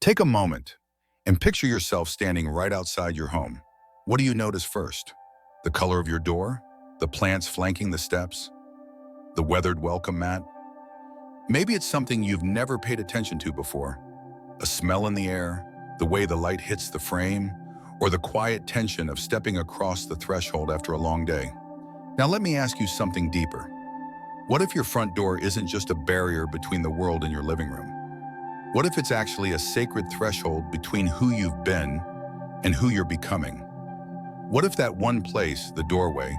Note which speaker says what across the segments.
Speaker 1: Take a moment and picture yourself standing right outside your home. What do you notice first? The color of your door? The plants flanking the steps? The weathered welcome mat? Maybe it's something you've never paid attention to before. A smell in the air, the way the light hits the frame, or the quiet tension of stepping across the threshold after a long day. Now let me ask you something deeper. What if your front door isn't just a barrier between the world and your living room? What if it's actually a sacred threshold between who you've been and who you're becoming? What if that one place, the doorway,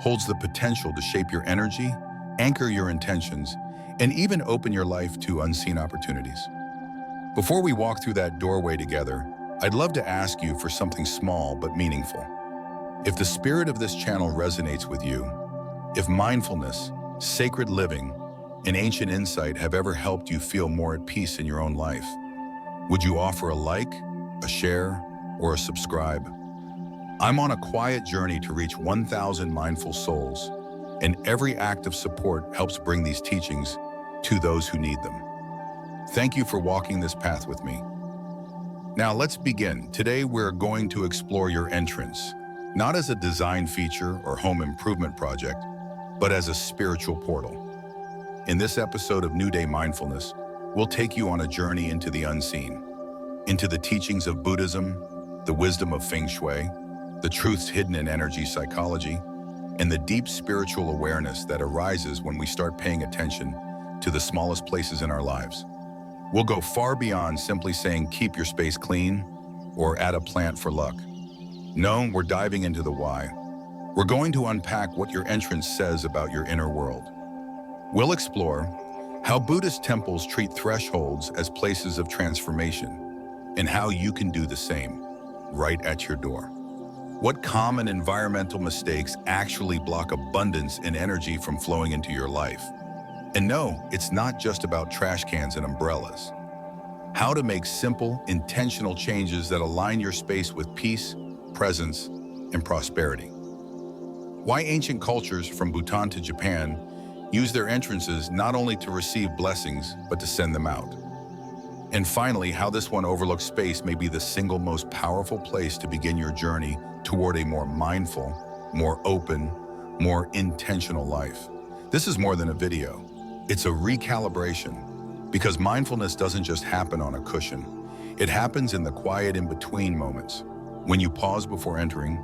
Speaker 1: holds the potential to shape your energy, anchor your intentions, and even open your life to unseen opportunities? Before we walk through that doorway together, I'd love to ask you for something small but meaningful. If the spirit of this channel resonates with you, if mindfulness, sacred living, and ancient insight have ever helped you feel more at peace in your own life, would you offer a like, a share, or a subscribe? I'm on a quiet journey to reach 1,000 mindful souls, and every act of support helps bring these teachings to those who need them. Thank you for walking this path with me. Now let's begin. Today we're going to explore your entrance, not as a design feature or home improvement project, but as a spiritual portal. In this episode of New Day Mindfulness, we'll take you on a journey into the unseen, into the teachings of Buddhism, the wisdom of Feng Shui, the truths hidden in energy psychology, and the deep spiritual awareness that arises when we start paying attention to the smallest places in our lives. We'll go far beyond simply saying keep your space clean or add a plant for luck. No, we're diving into the why. We're going to unpack what your entrance says about your inner world. We'll explore how Buddhist temples treat thresholds as places of transformation and how you can do the same right at your door. What common environmental mistakes actually block abundance and energy from flowing into your life? And no, it's not just about trash cans and umbrellas. How to make simple, intentional changes that align your space with peace, presence, and prosperity. Why ancient cultures from Bhutan to Japan use their entrances not only to receive blessings, but to send them out. And finally, how this one overlooked space may be the single most powerful place to begin your journey toward a more mindful, more open, more intentional life. This is more than a video. It's a recalibration, because mindfulness doesn't just happen on a cushion. It happens in the quiet in-between moments, when you pause before entering,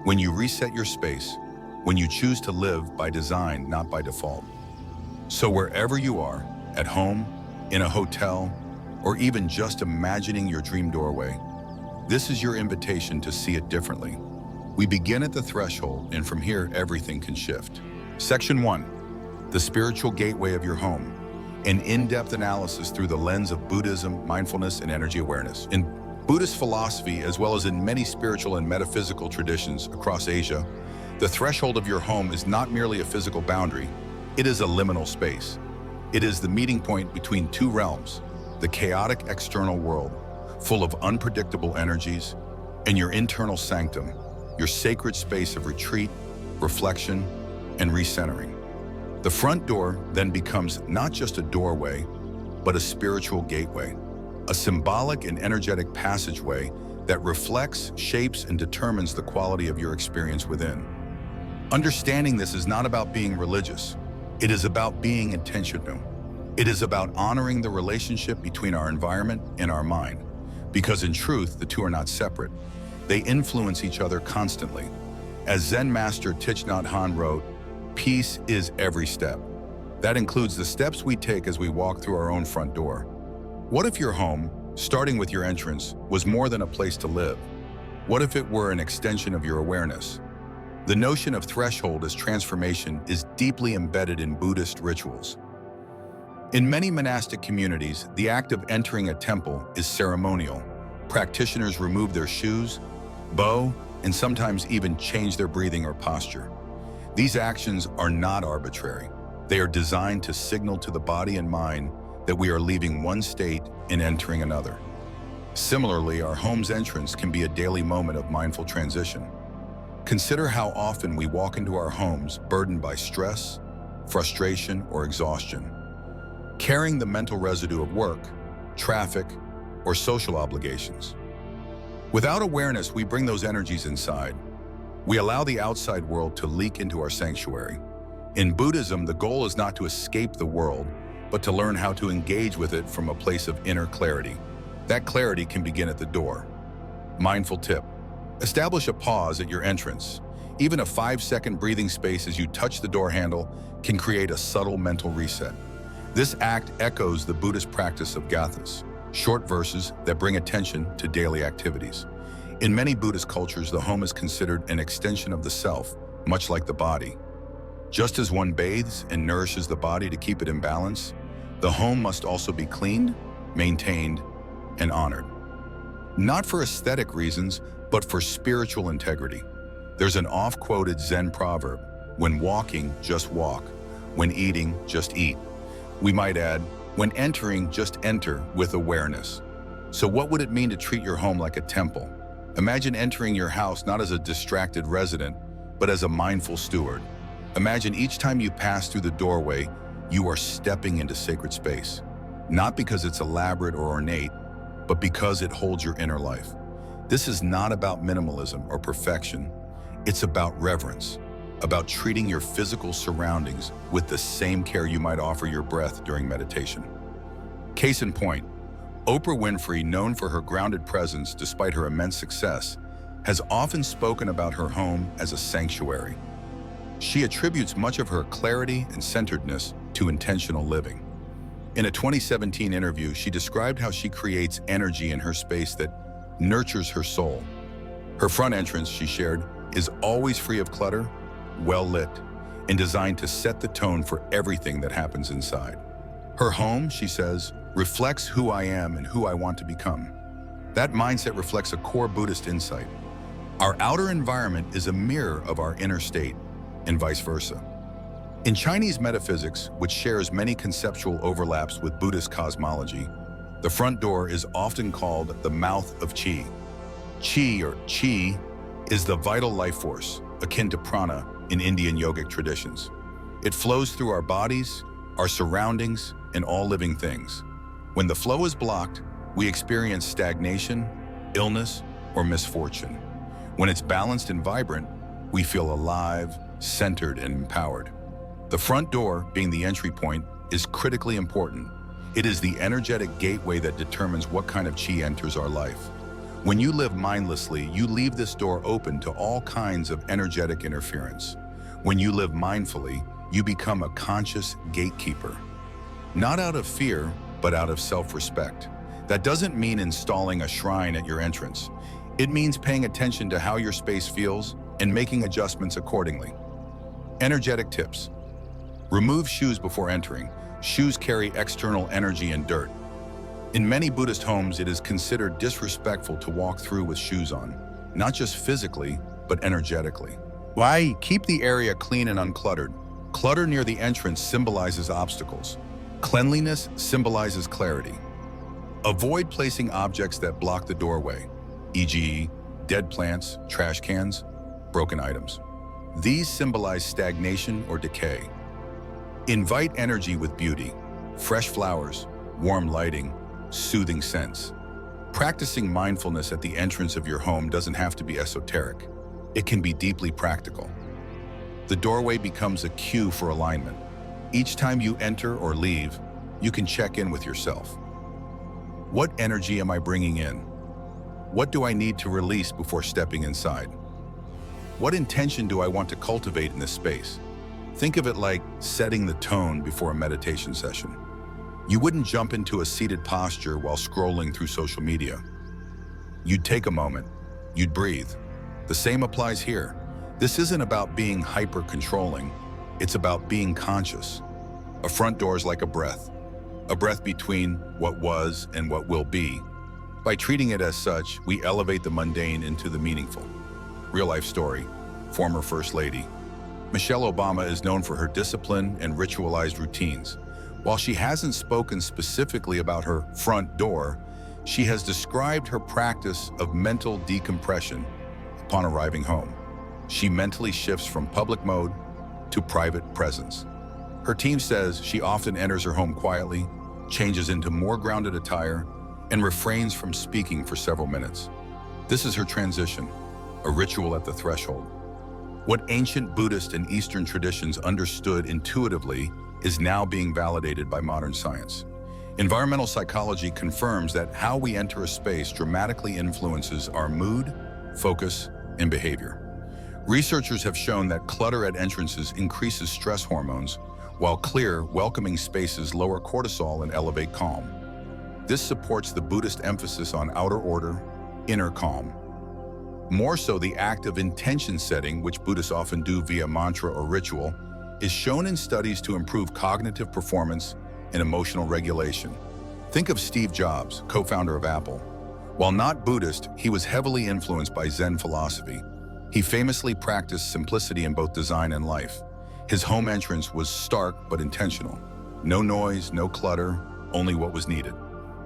Speaker 1: when you reset your space, when you choose to live by design, not by default. So wherever you are, at home, in a hotel, or even just imagining your dream doorway, this is your invitation to see it differently. We begin at the threshold, and from here, everything can shift. Section 1. The spiritual gateway of your home, an in-depth analysis through the lens of Buddhism, mindfulness, and energy awareness. In Buddhist philosophy, as well as in many spiritual and metaphysical traditions across Asia, the threshold of your home is not merely a physical boundary, it is a liminal space. It is the meeting point between two realms, the chaotic external world, full of unpredictable energies, and your internal sanctum, your sacred space of retreat, reflection, and recentering. The front door then becomes not just a doorway, but a spiritual gateway, a symbolic and energetic passageway that reflects, shapes, and determines the quality of your experience within. Understanding this is not about being religious. It is about being intentional. It is about honoring the relationship between our environment and our mind, because in truth, the two are not separate. They influence each other constantly. As Zen master Thich Nhat Hanh wrote, peace is every step. That includes the steps we take as we walk through our own front door. What if your home, starting with your entrance, was more than a place to live? What if it were an extension of your awareness? The notion of threshold as transformation is deeply embedded in Buddhist rituals. In many monastic communities, the act of entering a temple is ceremonial. Practitioners remove their shoes, bow, and sometimes even change their breathing or posture. These actions are not arbitrary. They are designed to signal to the body and mind that we are leaving one state and entering another. Similarly, our home's entrance can be a daily moment of mindful transition. Consider how often we walk into our homes burdened by stress, frustration, or exhaustion, carrying the mental residue of work, traffic, or social obligations. Without awareness, we bring those energies inside. We allow the outside world to leak into our sanctuary. In Buddhism, the goal is not to escape the world, but to learn how to engage with it from a place of inner clarity. That clarity can begin at the door. Mindful tip: establish a pause at your entrance. Even a 5-second breathing space as you touch the door handle can create a subtle mental reset. This act echoes the Buddhist practice of gathas, short verses that bring attention to daily activities. In many Buddhist cultures, the home is considered an extension of the self, much like the body. Just as one bathes and nourishes the body to keep it in balance, the home must also be cleaned, maintained, and honored. Not for aesthetic reasons, but for spiritual integrity. There's an oft-quoted Zen proverb: when walking, just walk. When eating, just eat. We might add, when entering, just enter with awareness. So what would it mean to treat your home like a temple? Imagine entering your house not as a distracted resident, but as a mindful steward. Imagine each time you pass through the doorway, you are stepping into sacred space. Not because it's elaborate or ornate, but because it holds your inner life. This is not about minimalism or perfection. It's about reverence, about treating your physical surroundings with the same care you might offer your breath during meditation. Case in point, Oprah Winfrey, known for her grounded presence despite her immense success, has often spoken about her home as a sanctuary. She attributes much of her clarity and centeredness to intentional living. In a 2017 interview, she described how she creates energy in her space that nurtures her soul. Her front entrance, she shared, is always free of clutter, well lit, and designed to set the tone for everything that happens inside. Her home, she says, reflects who I am and who I want to become. That mindset reflects a core Buddhist insight. Our outer environment is a mirror of our inner state, and vice versa. In Chinese metaphysics, which shares many conceptual overlaps with Buddhist cosmology, the front door is often called the mouth of Qi. Qi, or Qi, is the vital life force, akin to prana in Indian yogic traditions. It flows through our bodies, our surroundings, and all living things. When the flow is blocked, we experience stagnation, illness, or misfortune. When it's balanced and vibrant, we feel alive, centered, and empowered. The front door, being the entry point, is critically important. It is the energetic gateway that determines what kind of Qi enters our life. When you live mindlessly, you leave this door open to all kinds of energetic interference. When you live mindfully, you become a conscious gatekeeper. Not out of fear, but out of self-respect. That doesn't mean installing a shrine at your entrance. It means paying attention to how your space feels and making adjustments accordingly. Energetic tips. Remove shoes before entering. Shoes carry external energy and dirt. In many Buddhist homes, it is considered disrespectful to walk through with shoes on, not just physically, but energetically. Why? Keep the area clean and uncluttered. Clutter near the entrance symbolizes obstacles. Cleanliness symbolizes clarity. Avoid placing objects that block the doorway, e.g., dead plants, trash cans, broken items. These symbolize stagnation or decay. Invite energy with beauty, fresh flowers, warm lighting, soothing scents. Practicing mindfulness at the entrance of your home doesn't have to be esoteric. It can be deeply practical. The doorway becomes a cue for alignment. Each time you enter or leave, you can check in with yourself. What energy am I bringing in? What do I need to release before stepping inside? What intention do I want to cultivate in this space? Think of it like setting the tone before a meditation session. You wouldn't jump into a seated posture while scrolling through social media. You'd take a moment, you'd breathe. The same applies here. This isn't about being hyper-controlling, it's about being conscious. A front door is like a breath between what was and what will be. By treating it as such, we elevate the mundane into the meaningful. Real-life story, former First Lady. Michelle Obama is known for her discipline and ritualized routines. While she hasn't spoken specifically about her front door, she has described her practice of mental decompression upon arriving home. She mentally shifts from public mode to private presence. Her team says she often enters her home quietly, changes into more grounded attire, and refrains from speaking for several minutes. This is her transition, a ritual at the threshold. What ancient Buddhist and Eastern traditions understood intuitively is now being validated by modern science. Environmental psychology confirms that how we enter a space dramatically influences our mood, focus, and behavior. Researchers have shown that clutter at entrances increases stress hormones, while clear, welcoming spaces lower cortisol and elevate calm. This supports the Buddhist emphasis on outer order, inner calm. More so, the act of intention setting, which Buddhists often do via mantra or ritual, is shown in studies to improve cognitive performance and emotional regulation. Think of Steve Jobs, co-founder of Apple. While not Buddhist, he was heavily influenced by Zen philosophy. He famously practiced simplicity in both design and life. His home entrance was stark but intentional. No noise, no clutter, only what was needed.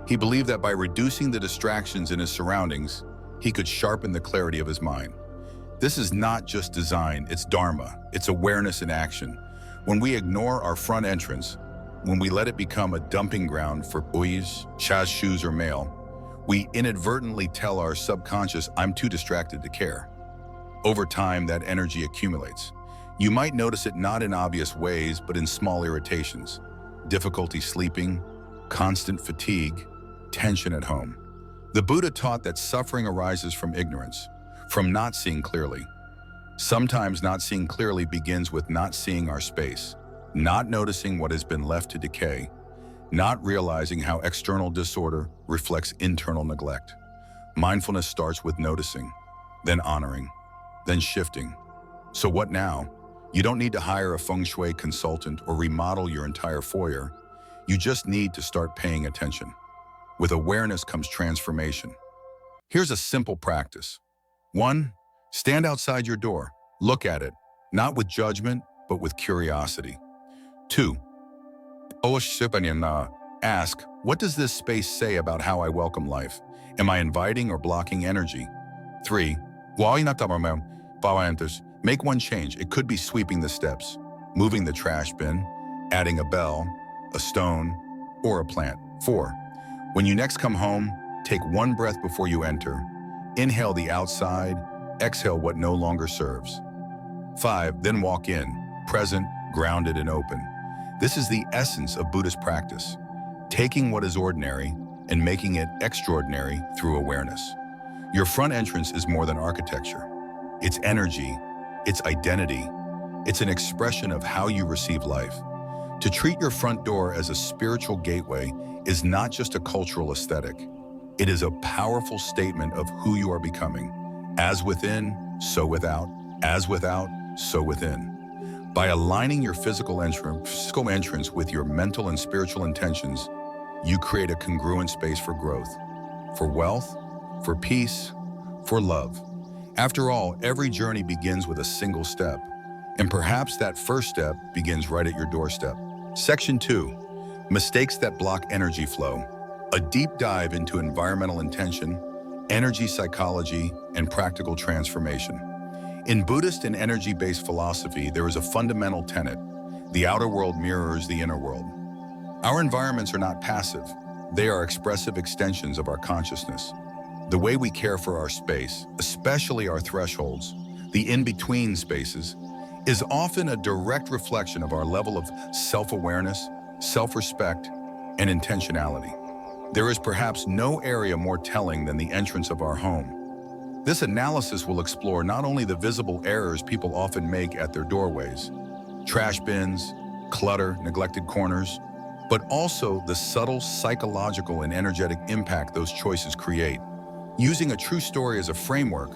Speaker 1: He believed that by reducing the distractions in his surroundings, he could sharpen the clarity of his mind. This is not just design, it's dharma, it's awareness in action. When we ignore our front entrance, when we let it become a dumping ground for buoys, chas shoes, or mail, we inadvertently tell our subconscious, I'm too distracted to care. Over time, that energy accumulates. You might notice it not in obvious ways, but in small irritations, difficulty sleeping, constant fatigue, tension at home. The Buddha taught that suffering arises from ignorance, from not seeing clearly. Sometimes not seeing clearly begins with not seeing our space, not noticing what has been left to decay, not realizing how external disorder reflects internal neglect. Mindfulness starts with noticing, then honoring, then shifting. So what now? You don't need to hire a Feng Shui consultant or remodel your entire foyer. You just need to start paying attention. With awareness comes transformation. Here's a simple practice. 1. Stand outside your door. Look at it, not with judgment, but with curiosity. 2. Ask, what does this space say about how I welcome life? Am I inviting or blocking energy? 3. Make one change. It could be sweeping the steps, moving the trash bin, adding a bell, a stone, or a plant. 4. When you next come home, take one breath before you enter. Inhale the outside, exhale what no longer serves. 5. Then walk in, present, grounded, and open. This is the essence of Buddhist practice, taking what is ordinary and making it extraordinary through awareness. Your front entrance is more than architecture. It's energy, it's identity, it's an expression of how you receive life. To treat your front door as a spiritual gateway is not just a cultural aesthetic. It is a powerful statement of who you are becoming. As within, so without. As without, so within. By aligning your physical entrance with your mental and spiritual intentions, you create a congruent space for growth, for wealth, for peace, for love. After all, every journey begins with a single step, and perhaps that first step begins right at your doorstep. Section 2, Mistakes that Block Energy Flow. A deep dive into environmental intention, energy psychology, and practical transformation. In Buddhist and energy-based philosophy, there is a fundamental tenet: the outer world mirrors the inner world. Our environments are not passive. They are expressive extensions of our consciousness. The way we care for our space, especially our thresholds, the in-between spaces, is often a direct reflection of our level of self-awareness, self-respect, and intentionality. There is perhaps no area more telling than the entrance of our home. This analysis will explore not only the visible errors people often make at their doorways, trash bins, clutter, neglected corners, but also the subtle psychological and energetic impact those choices create. Using a true story as a framework,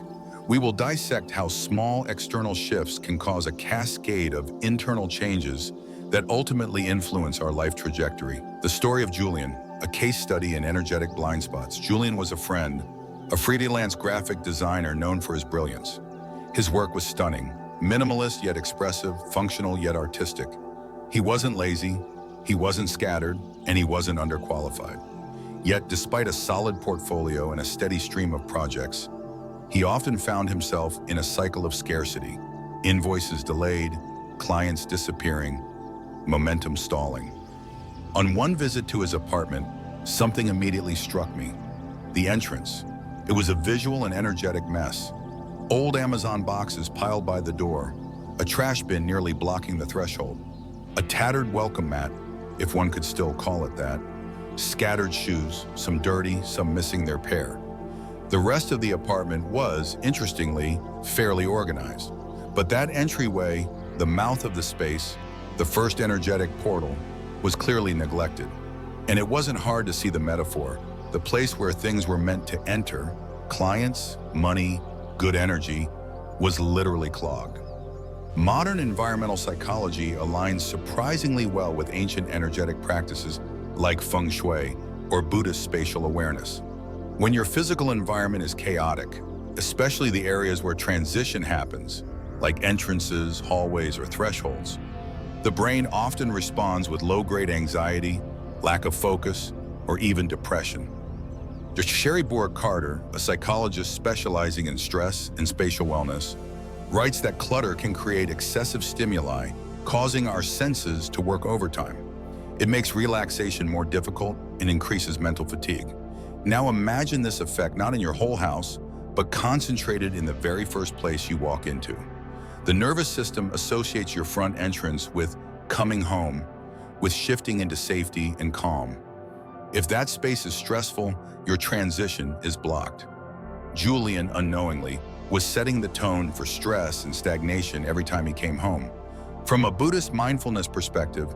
Speaker 1: we will dissect how small external shifts can cause a cascade of internal changes that ultimately influence our life trajectory. The story of Julian, a case study in energetic blind spots. Julian was a friend, a freelance graphic designer known for his brilliance. His work was stunning, minimalist yet expressive, functional yet artistic. He wasn't lazy, he wasn't scattered, and he wasn't underqualified. Yet, despite a solid portfolio and a steady stream of projects, he often found himself in a cycle of scarcity, invoices delayed, clients disappearing, momentum stalling. On one visit to his apartment, something immediately struck me. The entrance. It was a visual and energetic mess. Old Amazon boxes piled by the door, a trash bin nearly blocking the threshold, a tattered welcome mat, if one could still call it that, scattered shoes, some dirty, some missing their pair. The rest of the apartment was, interestingly, fairly organized. But that entryway, the mouth of the space, the first energetic portal, was clearly neglected. And it wasn't hard to see the metaphor. The place where things were meant to enter, clients, money, good energy, was literally clogged. Modern environmental psychology aligns surprisingly well with ancient energetic practices like Feng Shui or Buddhist spatial awareness. When your physical environment is chaotic, especially the areas where transition happens, like entrances, hallways, or thresholds, the brain often responds with low-grade anxiety, lack of focus, or even depression. Sherry Carter, a psychologist specializing in stress and spatial wellness, writes that clutter can create excessive stimuli, causing our senses to work overtime. It makes relaxation more difficult and increases mental fatigue. Now imagine this effect not in your whole house, but concentrated in the very first place you walk into. The nervous system associates your front entrance with coming home, with shifting into safety and calm. If that space is stressful, your transition is blocked. Julian, unknowingly, was setting the tone for stress and stagnation every time he came home. From a Buddhist mindfulness perspective,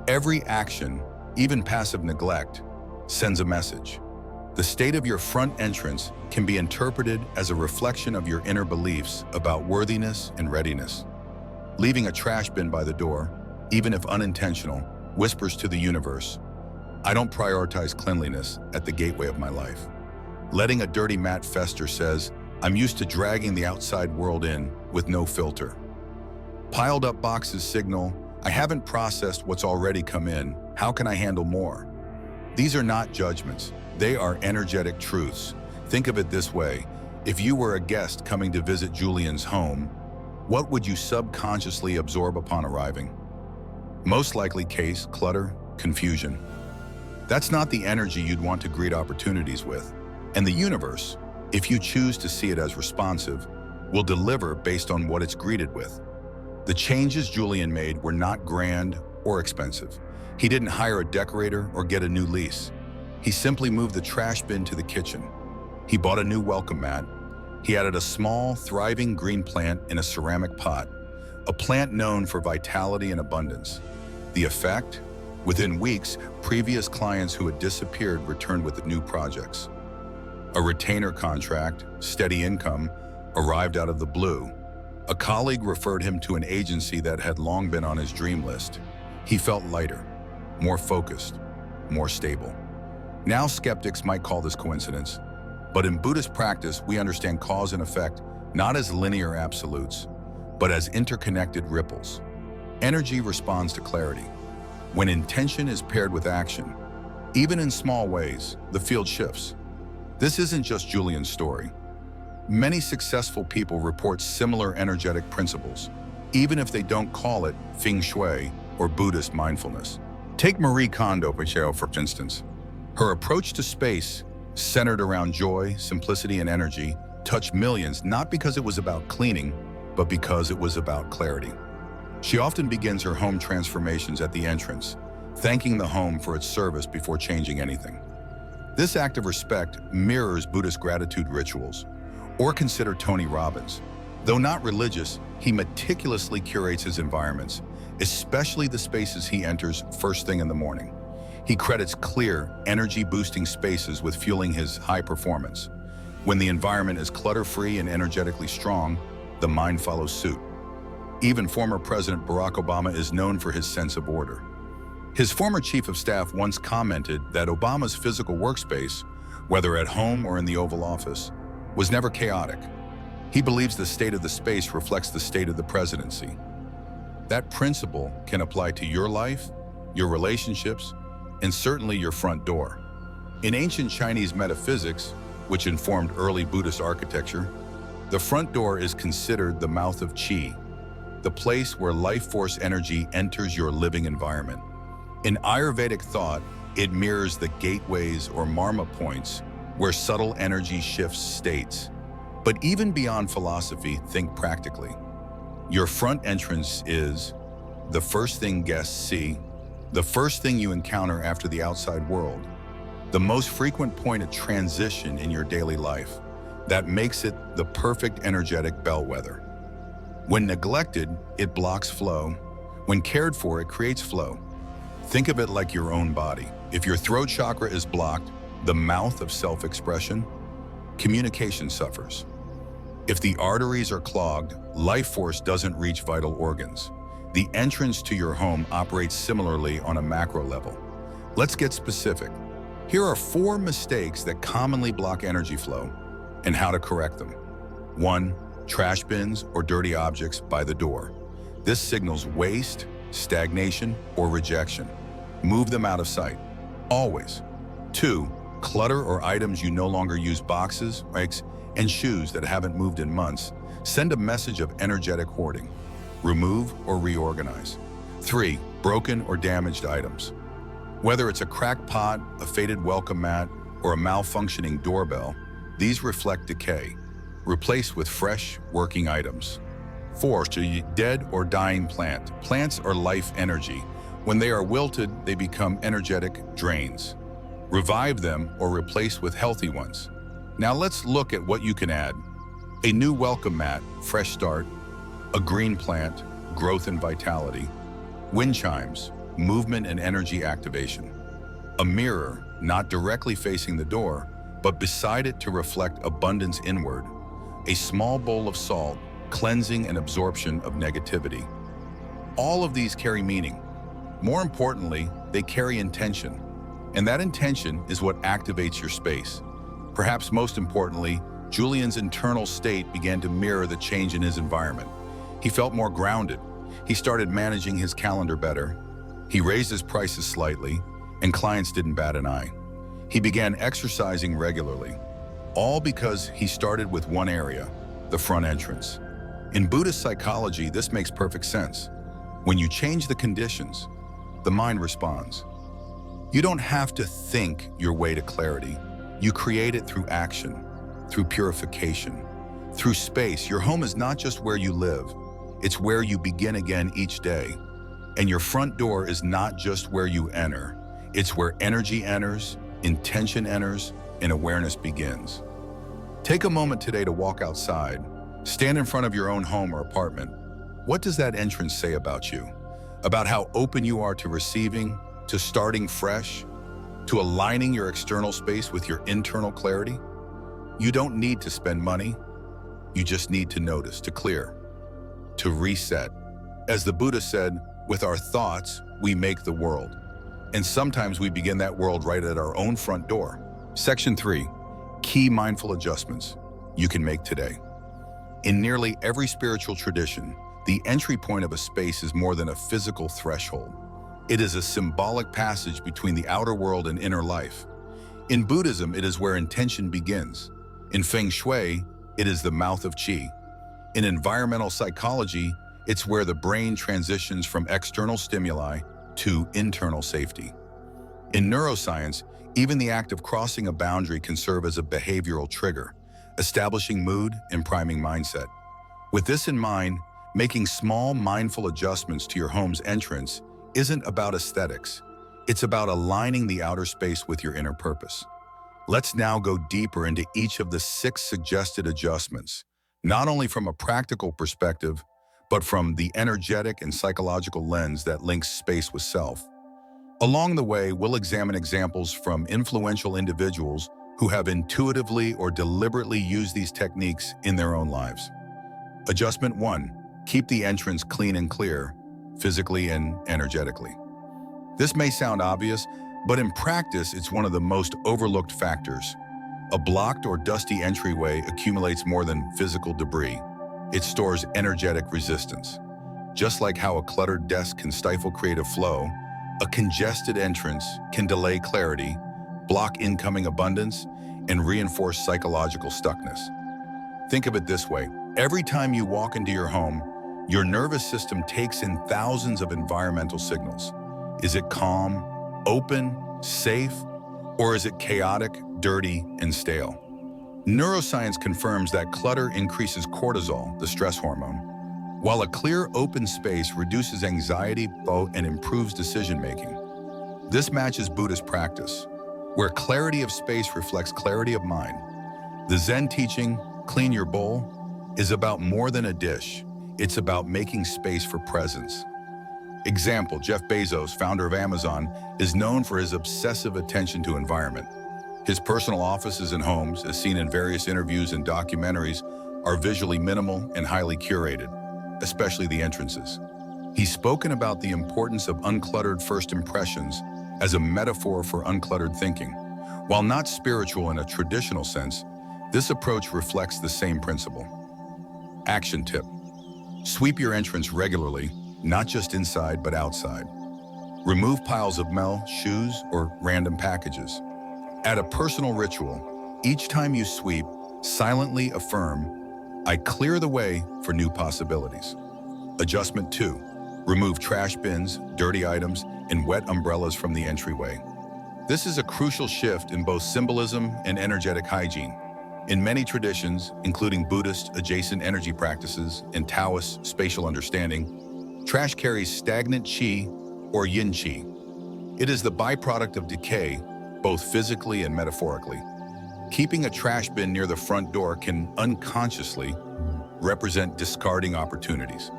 Speaker 1: every action, even passive neglect, sends a message. The state of your front entrance can be interpreted as a reflection of your inner beliefs about worthiness and readiness. Leaving a trash bin by the door, even if unintentional, whispers to the universe, I don't prioritize cleanliness at the gateway of my life. Letting a dirty mat fester says, I'm used to dragging the outside world in with no filter. Piled up boxes signal, I haven't processed what's already come in. How can I handle more? These are not judgments. They are energetic truths. Think of it this way. If you were a guest coming to visit Julian's home, what would you subconsciously absorb upon arriving? Most likely case, clutter, confusion. That's not the energy you'd want to greet opportunities with. And the universe, if you choose to see it as responsive, will deliver based on what it's greeted with. The changes Julian made were not grand or expensive. He didn't hire a decorator or get a new lease. He simply moved the trash bin to the kitchen. He bought a new welcome mat. He added a small, thriving green plant in a ceramic pot, a plant known for vitality and abundance. The effect? Within weeks, previous clients who had disappeared returned with new projects. A retainer contract, steady income, arrived out of the blue. A colleague referred him to an agency that had long been on his dream list. He felt lighter, more focused, more stable. Now skeptics might call this coincidence, but in Buddhist practice, we understand cause and effect not as linear absolutes, but as interconnected ripples. Energy responds to clarity. When intention is paired with action, even in small ways, the field shifts. This isn't just Julian's story. Many successful people report similar energetic principles, even if they don't call it Feng Shui or Buddhist mindfulness. Take Marie Kondo, for instance. Her approach to space, centered around joy, simplicity, and energy, touched millions not because it was about cleaning, but because it was about clarity. She often begins her home transformations at the entrance, thanking the home for its service before changing anything. This act of respect mirrors Buddhist gratitude rituals. Or consider Tony Robbins. Though not religious, he meticulously curates his environments, especially the spaces he enters first thing in the morning. He credits clear, energy-boosting spaces with fueling his high performance. When the environment is clutter-free and energetically strong, the mind follows suit. Even former President Barack Obama is known for his sense of order. His former chief of staff once commented that Obama's physical workspace, whether at home or in the Oval Office, was never chaotic. He believes the state of the space reflects the state of the presidency. That principle can apply to your life, your relationships, and certainly your front door. In ancient Chinese metaphysics, which informed early Buddhist architecture, the front door is considered the mouth of qi, the place where life force energy enters your living environment. In Ayurvedic thought, It mirrors the gateways or marma points where subtle energy shifts states. But even beyond philosophy, think practically. Your front entrance is the first thing guests see, the first thing you encounter after the outside world, the most frequent point of transition in your daily life. That makes it the perfect energetic bellwether. When neglected, it blocks flow. When cared for, it creates flow. Think of it like your own body. If your throat chakra is blocked, the mouth of self-expression, communication suffers. If the arteries are clogged, life force doesn't reach vital organs. The entrance to your home operates similarly on a macro level. Let's get specific. Here are 4 mistakes that commonly block energy flow and how to correct them. 1. Trash bins or dirty objects by the door. This signals waste, stagnation, or rejection. Move them out of sight, always. 2. Clutter or items you no longer use, boxes, rakes, and shoes that haven't moved in months. Send a message of energetic hoarding. Remove or reorganize. 3. Broken or damaged items. Whether it's a cracked pot, a faded welcome mat, or a malfunctioning doorbell, these reflect decay. Replace with fresh, working items. 4. Dead or dying plant. Plants are life energy. When they are wilted, they become energetic drains. Revive them or replace with healthy ones. Now let's look at what you can add. A new welcome mat, fresh start. A green plant, growth and vitality. Wind chimes, movement and energy activation. A mirror, not directly facing the door, but beside it to reflect abundance inward. A small bowl of salt, cleansing and absorption of negativity. All of these carry meaning. More importantly, they carry intention. And that intention is what activates your space. Perhaps most importantly, Julian's internal state began to mirror the change in his environment. He felt more grounded. He started managing his calendar better. He raised his prices slightly, and clients didn't bat an eye. He began exercising regularly, all because he started with one area, the front entrance. In Buddhist psychology, this makes perfect sense. When you change the conditions, the mind responds. You don't have to think your way to clarity. You create it through action, through purification, through space. Your home is not just where you live, it's where you begin again each day. And your front door is not just where you enter, it's where energy enters, intention enters, and awareness begins. Take a moment today to walk outside. Stand in front of your own home or apartment. What does that entrance say about you? About how open you are to receiving, to starting fresh, to aligning your external space with your internal clarity? You don't need to spend money. You just need to notice, to clear, to reset. As the Buddha said, with our thoughts, we make the world. And sometimes we begin that world right at our own front door. Section 3, key mindful adjustments you can make today. In nearly every spiritual tradition, the entry point of a space is more than a physical threshold. It is a symbolic passage between the outer world and inner life. In Buddhism, it is where intention begins. In Feng Shui, it is the mouth of qi. In environmental psychology, it's where the brain transitions from external stimuli to internal safety. In neuroscience, even the act of crossing a boundary can serve as a behavioral trigger, establishing mood and priming mindset. With this in mind, making small mindful adjustments to your home's entrance isn't about aesthetics. It's about aligning the outer space with your inner purpose. Let's now go deeper into each of the 6 suggested adjustments, not only from a practical perspective, but from the energetic and psychological lens that links space with self. Along the way, we'll examine examples from influential individuals who have intuitively or deliberately used these techniques in their own lives. Adjustment 1. Keep the entrance clean and clear, physically and energetically. This may sound obvious, but in practice, it's one of the most overlooked factors. A blocked or dusty entryway accumulates more than physical debris. It stores energetic resistance. Just like how a cluttered desk can stifle creative flow, a congested entrance can delay clarity, block incoming abundance, and reinforce psychological stuckness. Think of it this way. Every time you walk into your home, your nervous system takes in thousands of environmental signals. Is it calm, open, safe, or is it chaotic, dirty, and stale? Neuroscience confirms that clutter increases cortisol, the stress hormone, while a clear, open space reduces anxiety and improves decision-making. This matches Buddhist practice, where clarity of space reflects clarity of mind. The Zen teaching, clean your bowl, is about more than a dish. It's about making space for presence. Example, Jeff Bezos, founder of Amazon, is known for his obsessive attention to environment. His personal offices and homes, as seen in various interviews and documentaries, are visually minimal and highly curated, especially the entrances. He's spoken about the importance of uncluttered first impressions as a metaphor for uncluttered thinking. While not spiritual in a traditional sense, this approach reflects the same principle. Action tip: sweep your entrance regularly, not just inside but outside. Remove piles of mail, shoes, or random packages. Add a personal ritual. Each time you sweep, silently affirm, I clear the way for new possibilities. Adjustment 2. Remove trash bins, dirty items, and wet umbrellas from the entryway. This is a crucial shift in both symbolism and energetic hygiene. In many traditions, including Buddhist adjacent energy practices and Taoist spatial understanding, trash carries stagnant qi or yin qi. It is the byproduct of decay, both physically and metaphorically. Keeping a trash bin near the front door can unconsciously represent discarding opportunities.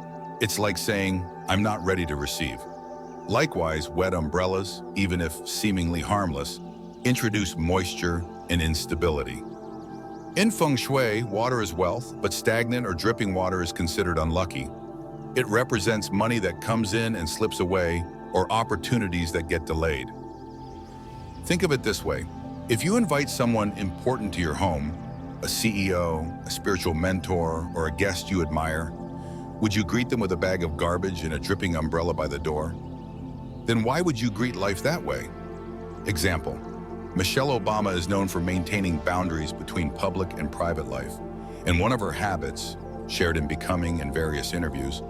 Speaker 1: It's like saying, I'm not ready to receive. Likewise, wet umbrellas, even if seemingly harmless, introduce moisture and instability. In Feng Shui, water is wealth, but stagnant or dripping water is considered unlucky. It represents money that comes in and slips away, or opportunities that get delayed. Think of it this way. If you invite someone important to your home, a CEO, a spiritual mentor, or a guest you admire, would you greet them with a bag of garbage and a dripping umbrella by the door? Then why would you greet life that way? Example, Michelle Obama is known for maintaining boundaries between public and private life, and one of her habits, shared in Becoming and various interviews,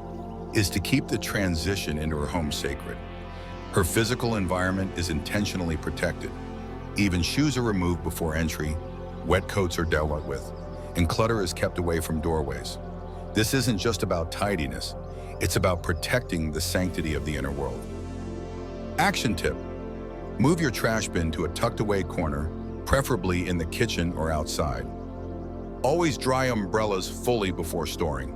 Speaker 1: is to keep the transition into her home sacred. Her physical environment is intentionally protected. Even shoes are removed before entry, wet coats are dealt with, and clutter is kept away from doorways. This isn't just about tidiness, it's about protecting the sanctity of the inner world. Action tip: move your trash bin to a tucked away corner, preferably in the kitchen or outside. Always dry umbrellas fully before storing.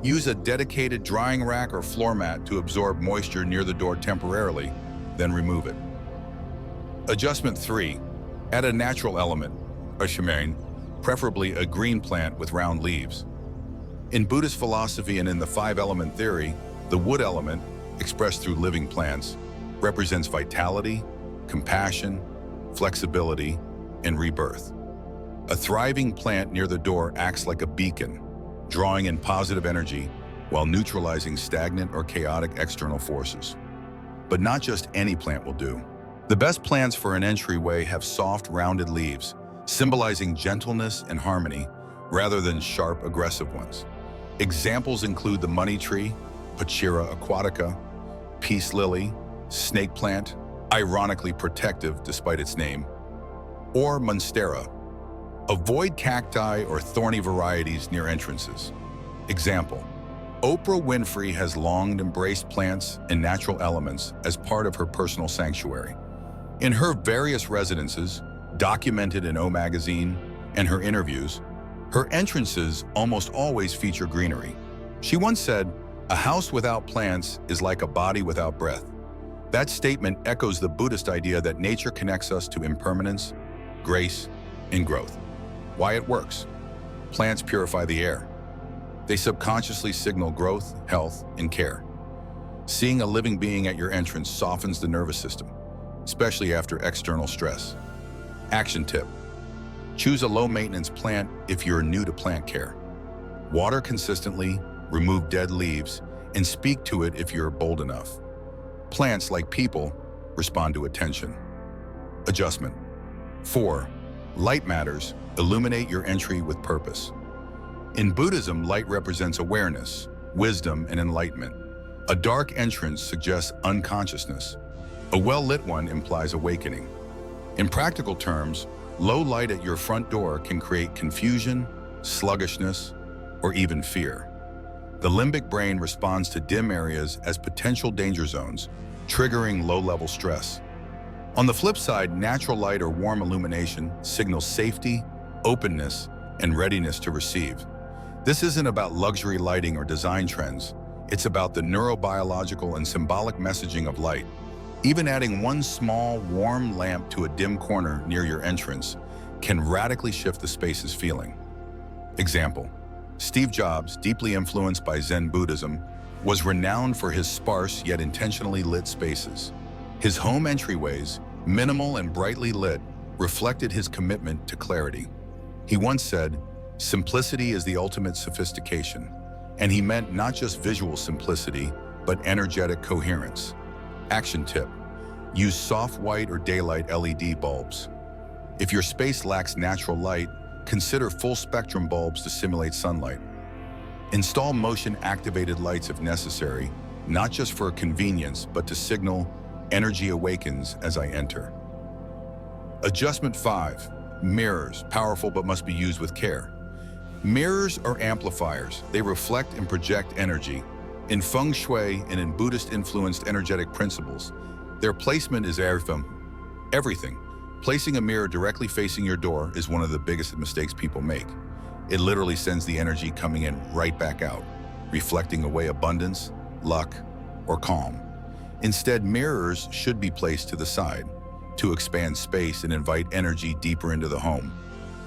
Speaker 1: Use a dedicated drying rack or floor mat to absorb moisture near the door temporarily, then remove it. Adjustment 3. Add a natural element, a shamane, preferably a green plant with round leaves. In Buddhist philosophy and in the 5-element theory, the wood element, expressed through living plants, represents vitality, compassion, flexibility, and rebirth. A thriving plant near the door acts like a beacon, drawing in positive energy while neutralizing stagnant or chaotic external forces. But not just any plant will do. The best plants for an entryway have soft, rounded leaves, symbolizing gentleness and harmony, rather than sharp, aggressive ones. Examples include the money tree, Pachira aquatica, peace lily, snake plant, ironically protective despite its name, or monstera. Avoid cacti or thorny varieties near entrances. Example, Oprah Winfrey has long embraced plants and natural elements as part of her personal sanctuary. In her various residences, documented in O Magazine, and her interviews, her entrances almost always feature greenery. She once said, "A house without plants is like a body without breath." That statement echoes the Buddhist idea that nature connects us to impermanence, grace, and growth. Why it works. Plants purify the air. They subconsciously signal growth, health, and care. Seeing a living being at your entrance softens the nervous system, especially after external stress. Action tip: choose a low-maintenance plant if you're new to plant care. Water consistently, remove dead leaves, and speak to it if you're bold enough. Plants, like people, respond to attention. Adjustment. 4. Light matters. Illuminate your entry with purpose. In Buddhism, light represents awareness, wisdom, and enlightenment. A dark entrance suggests unconsciousness. A well-lit one implies awakening. In practical terms, low light at your front door can create confusion, sluggishness, or even fear. The limbic brain responds to dim areas as potential danger zones, triggering low-level stress. On the flip side, natural light or warm illumination signals safety, openness, and readiness to receive. This isn't about luxury lighting or design trends. It's about the neurobiological and symbolic messaging of light. Even adding one small, warm lamp to a dim corner near your entrance can radically shift the space's feeling. Example: Steve Jobs, deeply influenced by Zen Buddhism, was renowned for his sparse yet intentionally lit spaces. His home entryways, minimal and brightly lit, reflected his commitment to clarity. He once said, "Simplicity is the ultimate sophistication," and he meant not just visual simplicity, but energetic coherence. Action tip: use soft white or daylight LED bulbs. If your space lacks natural light, consider full-spectrum bulbs to simulate sunlight. Install motion-activated lights if necessary, not just for convenience, but to signal energy awakens as I enter. Adjustment 5. Mirrors, powerful but must be used with care. Mirrors are amplifiers. They reflect and project energy. In Feng Shui and in Buddhist-influenced energetic principles, their placement is everything. Placing a mirror directly facing your door is one of the biggest mistakes people make. It literally sends the energy coming in right back out, reflecting away abundance, luck, or calm. Instead, mirrors should be placed to the side to expand space and invite energy deeper into the home.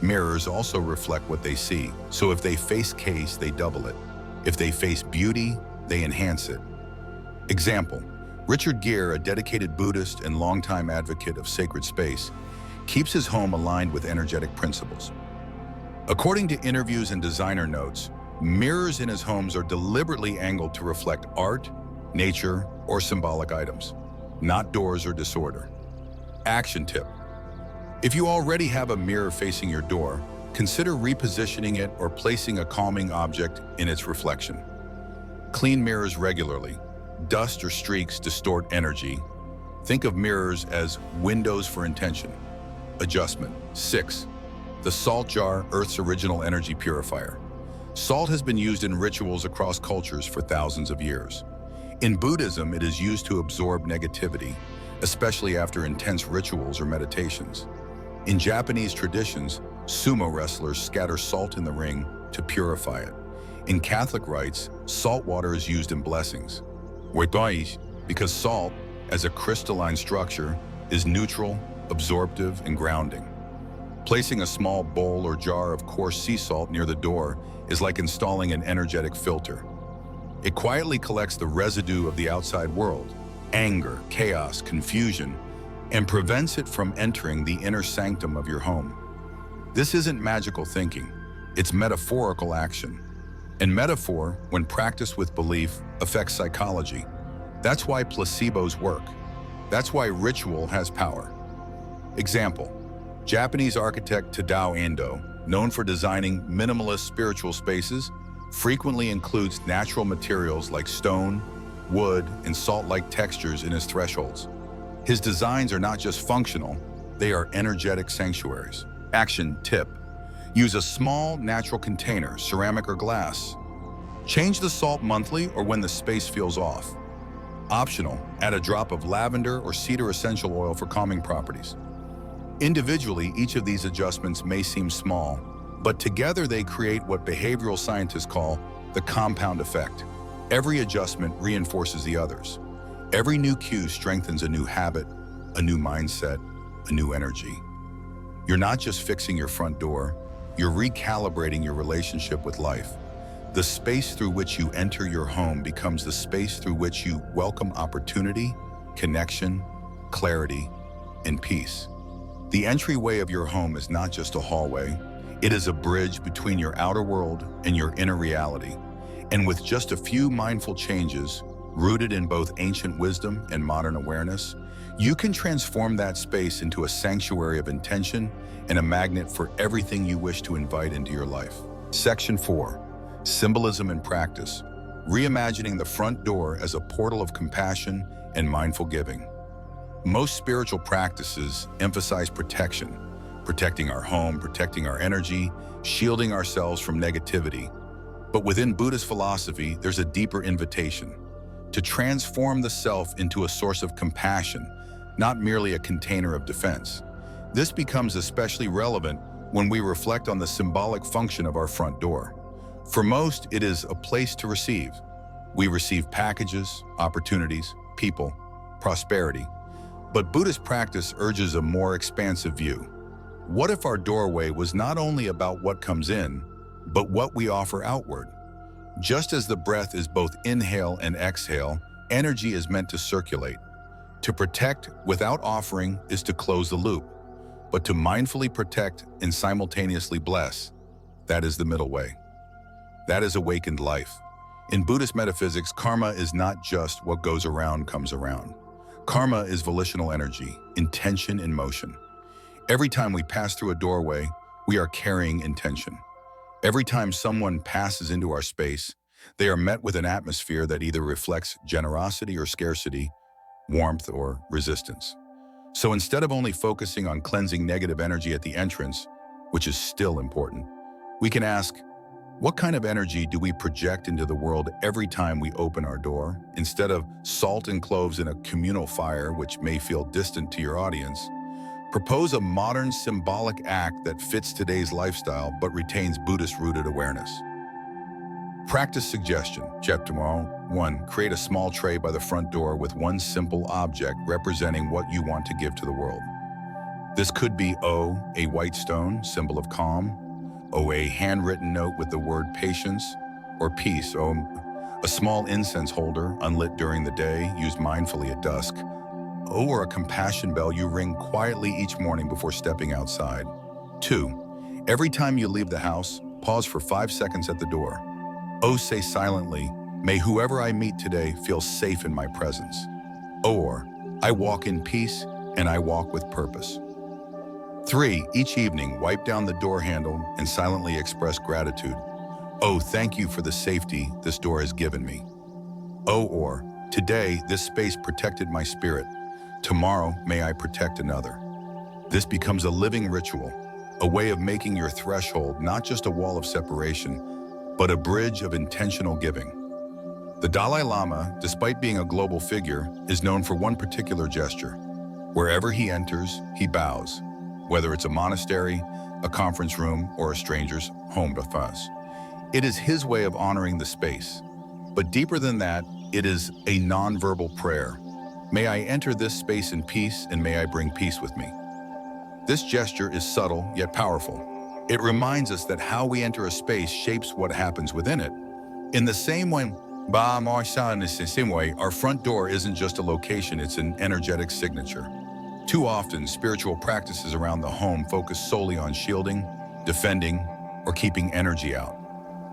Speaker 1: Mirrors also reflect what they see, so if they face chaos, they double it. If they face beauty, they enhance it. Example: Richard Gere, a dedicated Buddhist and longtime advocate of sacred space, keeps his home aligned with energetic principles. According to interviews and designer notes, mirrors in his homes are deliberately angled to reflect art, nature, or symbolic items, not doors or disorder. Action tip: if you already have a mirror facing your door, consider repositioning it or placing a calming object in its reflection. Clean mirrors regularly. Dust or streaks distort energy. Think of mirrors as windows for intention. Adjustment 6. The salt jar, Earth's original energy purifier. Salt has been used in rituals across cultures for thousands of years. In Buddhism, it is used to absorb negativity, especially after intense rituals or meditations. In Japanese traditions, sumo wrestlers scatter salt in the ring to purify it. In Catholic rites, salt water is used in blessings. Because salt, as a crystalline structure, is neutral, absorptive, and grounding. Placing a small bowl or jar of coarse sea salt near the door is like installing an energetic filter. It quietly collects the residue of the outside world, anger, chaos, confusion, and prevents it from entering the inner sanctum of your home. This isn't magical thinking, it's metaphorical action. And metaphor, when practiced with belief, affects psychology. That's why placebos work. That's why ritual has power. Example: Japanese architect Tadao Ando, known for designing minimalist spiritual spaces, frequently includes natural materials like stone, wood, and salt-like textures in his thresholds. His designs are not just functional, they are energetic sanctuaries. Action tip: use a small, natural container, ceramic or glass. Change the salt monthly or when the space feels off. Optional, add a drop of lavender or cedar essential oil for calming properties. Individually, each of these adjustments may seem small, but together they create what behavioral scientists call the compound effect. Every adjustment reinforces the others. Every new cue strengthens a new habit, a new mindset, a new energy. You're not just fixing your front door, you're recalibrating your relationship with life. The space through which you enter your home becomes the space through which you welcome opportunity, connection, clarity, and peace. The entryway of your home is not just a hallway, it is a bridge between your outer world and your inner reality. And with just a few mindful changes, rooted in both ancient wisdom and modern awareness, you can transform that space into a sanctuary of intention and a magnet for everything you wish to invite into your life. Section 4. Symbolism and Practice. Reimagining the front door as a portal of compassion and mindful giving. Most spiritual practices emphasize protection, protecting our home, protecting our energy, shielding ourselves from negativity. But within Buddhist philosophy, there's a deeper invitation to transform the self into a source of compassion, not merely a container of defense. This becomes especially relevant when we reflect on the symbolic function of our front door. For most, it is a place to receive. We receive packages, opportunities, people, prosperity. But Buddhist practice urges a more expansive view. What if our doorway was not only about what comes in, but what we offer outward? Just as the breath is both inhale and exhale, energy is meant to circulate. To protect without offering is to close the loop, but to mindfully protect and simultaneously bless, that is the middle way. That is awakened life. In Buddhist metaphysics, karma is not just what goes around comes around. Karma is volitional energy, intention in motion. Every time we pass through a doorway, we are carrying intention. Every time someone passes into our space, they are met with an atmosphere that either reflects generosity or scarcity, warmth or resistance. So instead of only focusing on cleansing negative energy at the entrance, which is still important, we can ask, what kind of energy do we project into the world every time we open our door? Instead of salt and cloves in a communal fire, which may feel distant to your audience, propose a modern symbolic act that fits today's lifestyle but retains Buddhist-rooted awareness. Practice suggestion. Chapter 1. Create a small tray by the front door with one simple object representing what you want to give to the world. This could be O, a white stone, symbol of calm, O, a handwritten note with the word patience, or peace, O, a small incense holder, unlit during the day, used mindfully at dusk, O, or a compassion bell you ring quietly each morning before stepping outside. 2. Every time you leave the house, pause for 5 seconds at the door. O, say silently, may whoever I meet today feel safe in my presence. Or, I walk in peace and I walk with purpose. 3. Each evening, wipe down the door handle and silently express gratitude. Oh, thank you for the safety this door has given me. Oh, or, today, this space protected my spirit. Tomorrow, may I protect another. This becomes a living ritual, a way of making your threshold not just a wall of separation, but a bridge of intentional giving. The Dalai Lama, despite being a global figure, is known for one particular gesture. Wherever he enters, he bows. Whether it's a monastery, a conference room, or a stranger's home to us. It is his way of honoring the space. But deeper than that, it is a nonverbal prayer. May I enter this space in peace, and may I bring peace with me. This gesture is subtle, yet powerful. It reminds us that how we enter a space shapes what happens within it. In the same way, our front door isn't just a location, it's an energetic signature. Too often, spiritual practices around the home focus solely on shielding, defending, or keeping energy out.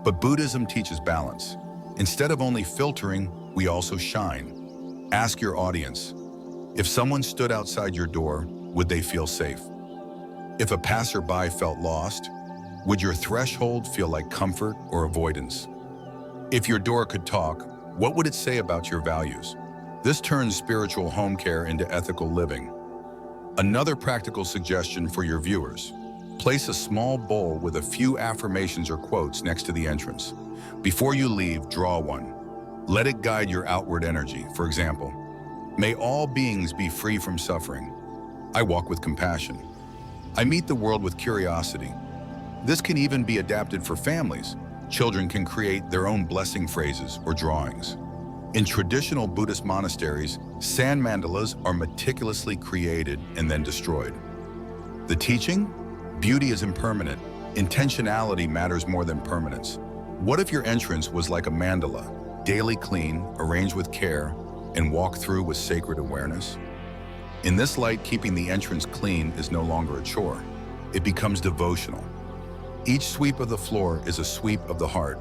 Speaker 1: But Buddhism teaches balance. Instead of only filtering, we also shine. Ask your audience, if someone stood outside your door, would they feel safe? If a passerby felt lost, would your threshold feel like comfort or avoidance? If your door could talk, what would it say about your values? This turns spiritual home care into ethical living. Another practical suggestion for your viewers: place a small bowl with a few affirmations or quotes next to the entrance. Before you leave, draw one. Let it guide your outward energy. For example, may all beings be free from suffering. I walk with compassion. I meet the world with curiosity. This can even be adapted for families. Children can create their own blessing phrases or drawings. In traditional Buddhist monasteries, sand mandalas are meticulously created and then destroyed. The teaching? Beauty is impermanent. Intentionality matters more than permanence. What if your entrance was like a mandala, daily clean, arranged with care, and walked through with sacred awareness? In this light, keeping the entrance clean is no longer a chore. It becomes devotional. Each sweep of the floor is a sweep of the heart.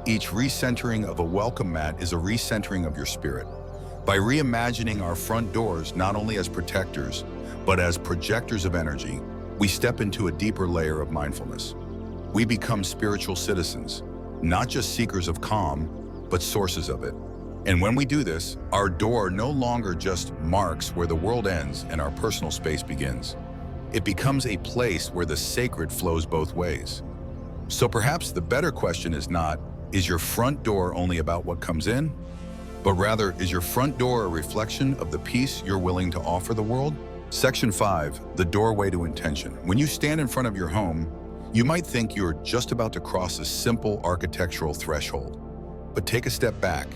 Speaker 1: Each recentering of a welcome mat is a recentering of your spirit. By reimagining our front doors not only as protectors, but as projectors of energy, we step into a deeper layer of mindfulness. We become spiritual citizens, not just seekers of calm, but sources of it. And when we do this, our door no longer just marks where the world ends and our personal space begins. It becomes a place where the sacred flows both ways. So perhaps the better question is not, is your front door only about what comes in? But rather, is your front door a reflection of the peace you're willing to offer the world? Section 5, the doorway to intention. When you stand in front of your home, you might think you're just about to cross a simple architectural threshold. But take a step back,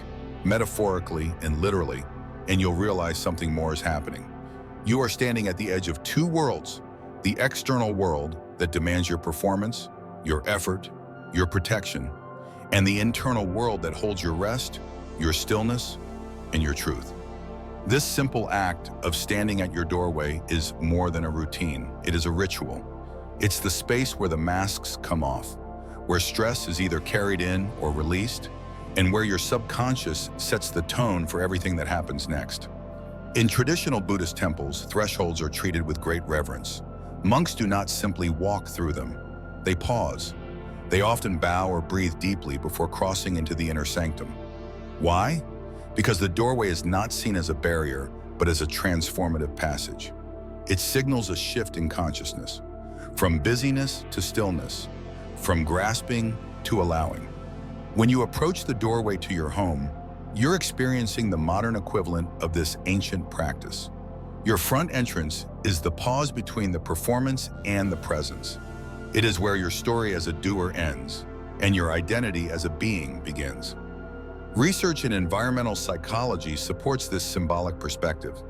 Speaker 1: metaphorically and literally, and you'll realize something more is happening. You are standing at the edge of two worlds: the external world that demands your performance, your effort, your protection, and the internal world that holds your rest, your stillness, and your truth. This simple act of standing at your doorway is more than a routine. It is a ritual. It's the space where the masks come off, where stress is either carried in or released, and where your subconscious sets the tone for everything that happens next. In traditional Buddhist temples, thresholds are treated with great reverence. Monks do not simply walk through them. They pause. They often bow or breathe deeply before crossing into the inner sanctum. Why? Because the doorway is not seen as a barrier, but as a transformative passage. It signals a shift in consciousness, from busyness to stillness, from grasping to allowing. When you approach the doorway to your home, you're experiencing the modern equivalent of this ancient practice. Your front entrance is the pause between the performance and the presence. It is where your story as a doer ends, and your identity as a being begins. Research in environmental psychology supports this symbolic perspective.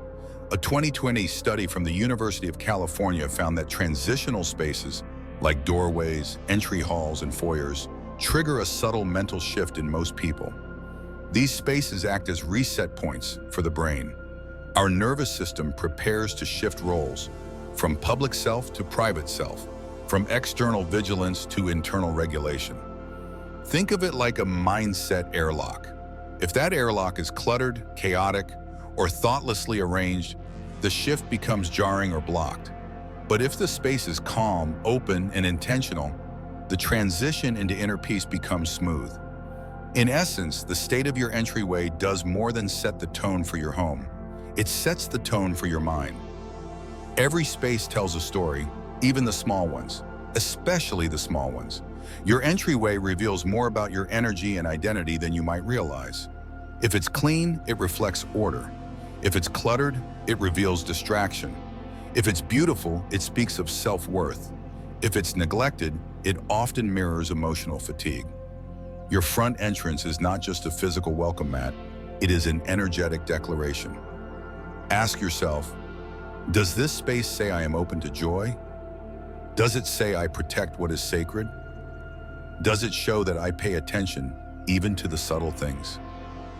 Speaker 1: A 2020 study from the University of California found that transitional spaces, like doorways, entry halls, and foyers, trigger a subtle mental shift in most people. These spaces act as reset points for the brain. Our nervous system prepares to shift roles, from public self to private self, from external vigilance to internal regulation. Think of it like a mindset airlock. If that airlock is cluttered, chaotic, or thoughtlessly arranged, the shift becomes jarring or blocked. But if the space is calm, open, and intentional, the transition into inner peace becomes smooth. In essence, the state of your entryway does more than set the tone for your home. It sets the tone for your mind. Every space tells a story, even the small ones, especially the small ones. Your entryway reveals more about your energy and identity than you might realize. If it's clean, it reflects order. If it's cluttered, it reveals distraction. If it's beautiful, it speaks of self-worth. If it's neglected, it often mirrors emotional fatigue. Your front entrance is not just a physical welcome mat, it is an energetic declaration. Ask yourself, does this space say I am open to joy? Does it say I protect what is sacred? Does it show that I pay attention even to the subtle things?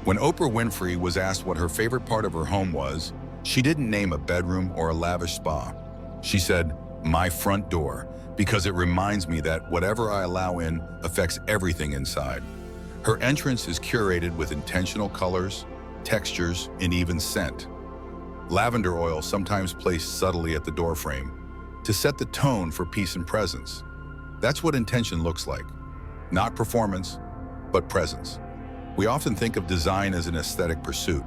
Speaker 1: When Oprah Winfrey was asked what her favorite part of her home was, she didn't name a bedroom or a lavish spa. She said, "My front door," because it reminds me that whatever I allow in affects everything inside. Her entrance is curated with intentional colors, textures, and even scent. Lavender oil, sometimes placed subtly at the doorframe, to set the tone for peace and presence. That's what intention looks like. Not performance, but presence. We often think of design as an aesthetic pursuit,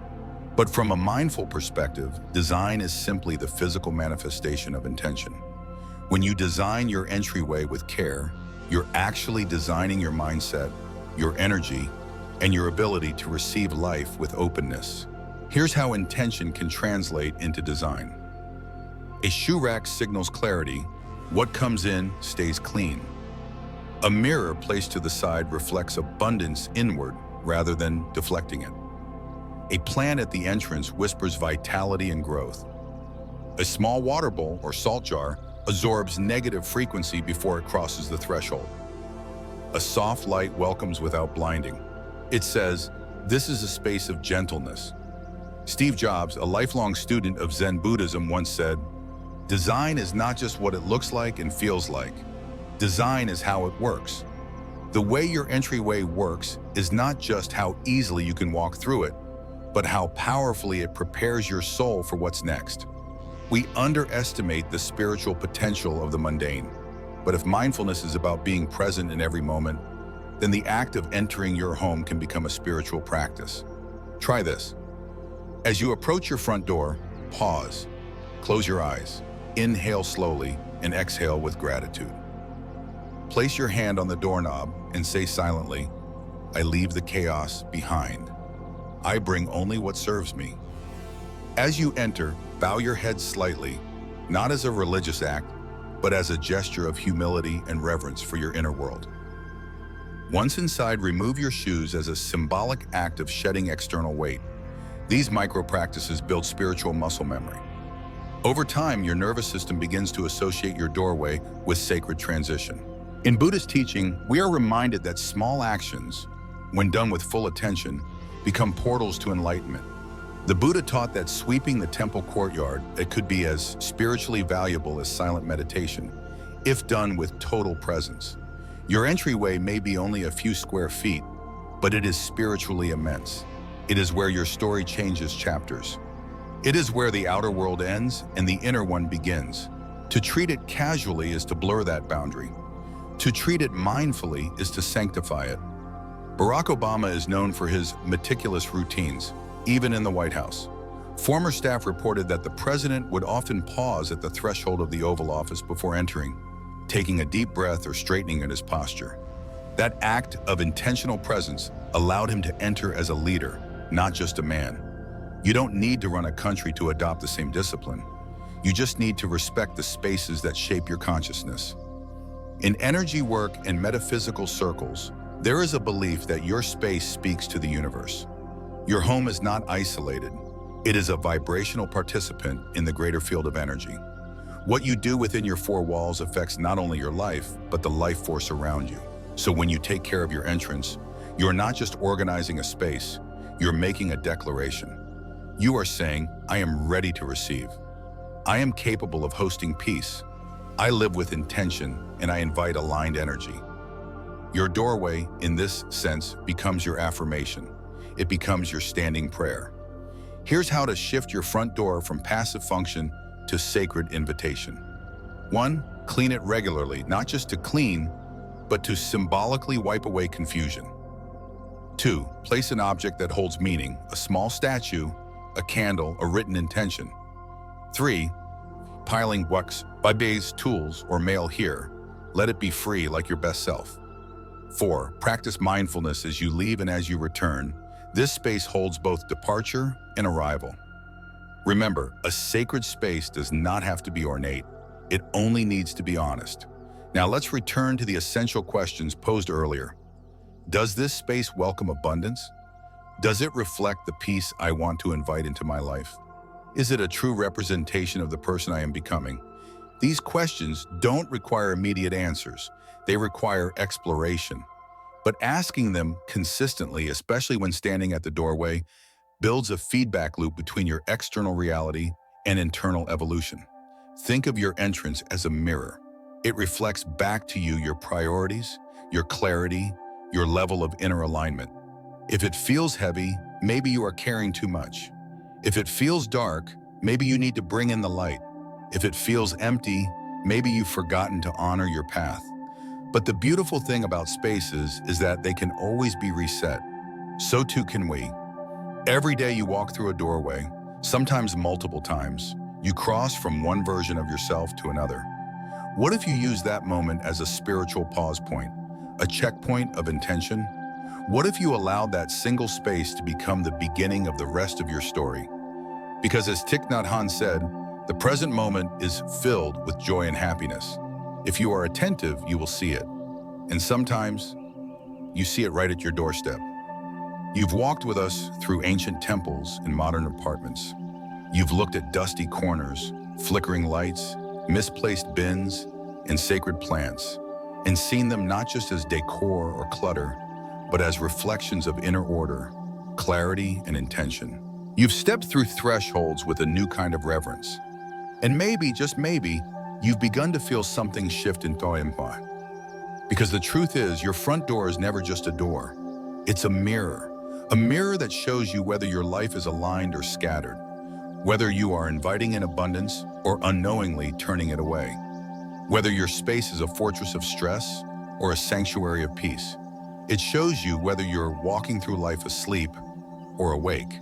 Speaker 1: but from a mindful perspective, design is simply the physical manifestation of intention. When you design your entryway with care, you're actually designing your mindset, your energy, and your ability to receive life with openness. Here's how intention can translate into design. A shoe rack signals clarity. What comes in stays clean. A mirror placed to the side reflects abundance inward rather than deflecting it. A plant at the entrance whispers vitality and growth. A small water bowl or salt jar absorbs negative frequency before it crosses the threshold. A soft light welcomes without blinding. It says, "This is a space of gentleness." Steve Jobs, a lifelong student of Zen Buddhism, once said, "Design is not just what it looks like and feels like. Design is how it works." The way your entryway works is not just how easily you can walk through it, but how powerfully it prepares your soul for what's next. We underestimate the spiritual potential of the mundane, but if mindfulness is about being present in every moment, then the act of entering your home can become a spiritual practice. Try this. As you approach your front door, pause, close your eyes, inhale slowly, and exhale with gratitude. Place your hand on the doorknob and say silently, I leave the chaos behind. I bring only what serves me. As you enter, bow your head slightly, not as a religious act, but as a gesture of humility and reverence for your inner world. Once inside, remove your shoes as a symbolic act of shedding external weight. These micro-practices build spiritual muscle memory. Over time, your nervous system begins to associate your doorway with sacred transition. In Buddhist teaching, we are reminded that small actions, when done with full attention, become portals to enlightenment. The Buddha taught that sweeping the temple courtyard, it could be as spiritually valuable as silent meditation, if done with total presence. Your entryway may be only a few square feet, but it is spiritually immense. It is where your story changes chapters. It is where the outer world ends and the inner one begins. To treat it casually is to blur that boundary. To treat it mindfully is to sanctify it. Barack Obama is known for his meticulous routines, even in the White House. Former staff reported that the president would often pause at the threshold of the Oval Office before entering, taking a deep breath or straightening at his posture. That act of intentional presence allowed him to enter as a leader, not just a man. You don't need to run a country to adopt the same discipline. You just need to respect the spaces that shape your consciousness. In energy work and metaphysical circles, there is a belief that your space speaks to the universe. Your home is not isolated. It is a vibrational participant in the greater field of energy. What you do within your four walls affects not only your life, but the life force around you. So when you take care of your entrance, you're not just organizing a space, you're making a declaration. You are saying, I am ready to receive. I am capable of hosting peace. I live with intention and I invite aligned energy. Your doorway, in this sense, becomes your affirmation. It becomes your standing prayer. Here's how to shift your front door from passive function to sacred invitation. 1. Clean it regularly, not just to clean, but to symbolically wipe away confusion. 2. Place an object that holds meaning, a small statue, a candle, a written intention. 3. Piling wax by base tools or mail here. Let it be free like your best self. 4. Practice mindfulness as you leave and as you return. This space holds both departure and arrival. Remember, a sacred space does not have to be ornate. It only needs to be honest. Now let's return to the essential questions posed earlier. Does this space welcome abundance? Does it reflect the peace I want to invite into my life? Is it a true representation of the person I am becoming? These questions don't require immediate answers. They require exploration. But asking them consistently, especially when standing at the doorway, builds a feedback loop between your external reality and internal evolution. Think of your entrance as a mirror. It reflects back to you your priorities, your clarity, your level of inner alignment. If it feels heavy, maybe you are carrying too much. If it feels dark, maybe you need to bring in the light. If it feels empty, maybe you've forgotten to honor your path. But the beautiful thing about spaces is that they can always be reset. So too can we. Every day you walk through a doorway, sometimes multiple times, you cross from one version of yourself to another. What if you use that moment as a spiritual pause point, a checkpoint of intention? What if you allowed that single space to become the beginning of the rest of your story? Because as Thich Nhat Hanh said, the present moment is filled with joy and happiness. If you are attentive, you will see it. And sometimes, you see it right at your doorstep. You've walked with us through ancient temples and modern apartments. You've looked at dusty corners, flickering lights, misplaced bins, and sacred plants, and seen them not just as decor or clutter, but as reflections of inner order, clarity, and intention. You've stepped through thresholds with a new kind of reverence. And maybe, just maybe, you've begun to feel something shift in Toyimpa. Because the truth is, your front door is never just a door. It's a mirror that shows you whether your life is aligned or scattered, whether you are inviting in abundance or unknowingly turning it away, whether your space is a fortress of stress or a sanctuary of peace. It shows you whether you're walking through life asleep or awake.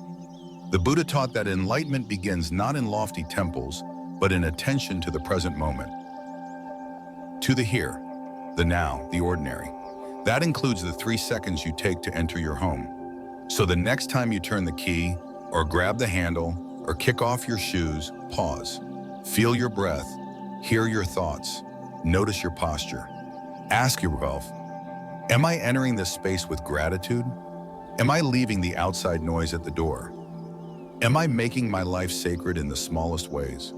Speaker 1: The Buddha taught that enlightenment begins not in lofty temples, but in attention to the present moment, to the here, the now, the ordinary. That includes the 3 seconds you take to enter your home. So the next time you turn the key, or grab the handle, or kick off your shoes, pause. Feel your breath, hear your thoughts, notice your posture. Ask yourself, am I entering this space with gratitude? Am I leaving the outside noise at the door? Am I making my life sacred in the smallest ways?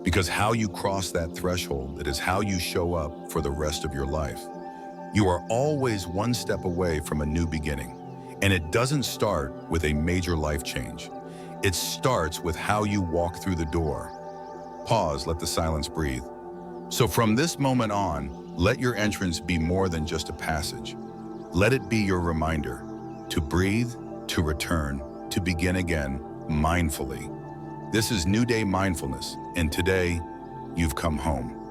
Speaker 1: Because how you cross that threshold, it is how you show up for the rest of your life. You are always one step away from a new beginning, and it doesn't start with a major life change. It starts with how you walk through the door. Pause, let the silence breathe. So from this moment on, let your entrance be more than just a passage. Let it be your reminder to breathe, to return, to begin again mindfully. This is New Day Mindfulness, and today, you've come home.